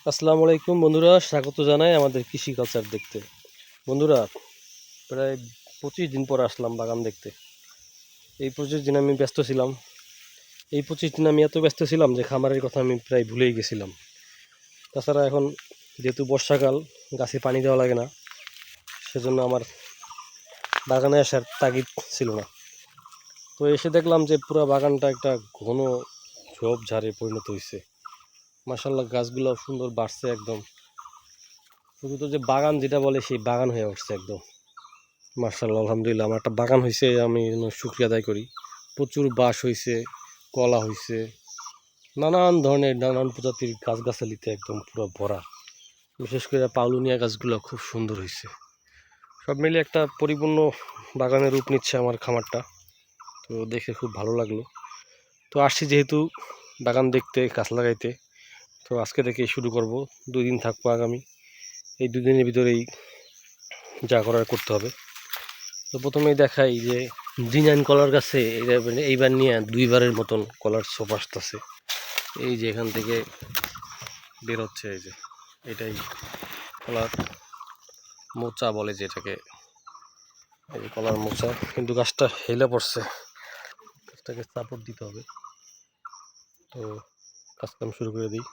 আসসালামু আলাইকুম বন্ধুরা, স্বাগত জানাই আমাদের কৃষি কালচার দেখতে। বন্ধুরা, প্রায় 25 দিন পর আসলাম বাগান দেখতে। এই 25 দিন আমি ব্যস্ত ছিলাম। এই 25 দিন আমি এত ব্যস্ত ছিলাম যে খামারের কথা আমি প্রায় ভুলেই গেছিলাম। তাছাড়া এখন যেহেতু বর্ষাকাল, গাছে পানি দেওয়া লাগে না, সেজন্য আমার বাগানে আসার তাগিদ ছিল না। তো এসে দেখলাম যে পুরো বাগানটা একটা ঘন ঝোপঝাড়ে পরিণত হয়েছে। মাশাআল্লাহ, গাছগুলো সুন্দর বাড়ছে একদম। প্রকৃত যে বাগান যেটা বলে সেই বাগান হয়ে উঠছে একদম। মার্শাল্লাহ, আলহামদুলিল্লাহ, আমার একটা বাগান হয়েছে, আমি শুক্রিয়া আদায় করি। প্রচুর বাঁশ হয়েছে, কলা হয়েছে, নানান ধরনের নানান প্রজাতির গাছগাছালিতে একদম পুরো ভরা। বিশেষ করে পাউলুনিয়া গাছগুলো খুব সুন্দর হয়েছে। সব মিলে একটা পরিপূর্ণ বাগানের রূপ নিচ্ছে আমার খামারটা। তো দেখে খুব ভালো লাগলো। তো আসছি যেহেতু বাগান দেখতে, গাছ লাগাইতে, তো আজকে থেকে শুরু করব। 2 দিন থাকবো আগামী। এই 2 দিনের ভিতরেই যা করার করতে হবে। তো প্রথমেই দেখাই যে জিনাইন কলার গাছে এইবার নিয়ে 2বারের মতন কলার ছোপ আসতেছে। এই যে এখান থেকে বের হচ্ছে, এই যে এটাই কলার মোচা বলে যেটাকে, এই যে কলার মোচা। কিন্তু গাছটা হেলে পড়ছে, গাছটাকে সাপোর্ট দিতে হবে। তো কাজকাম শুরু করে দিই।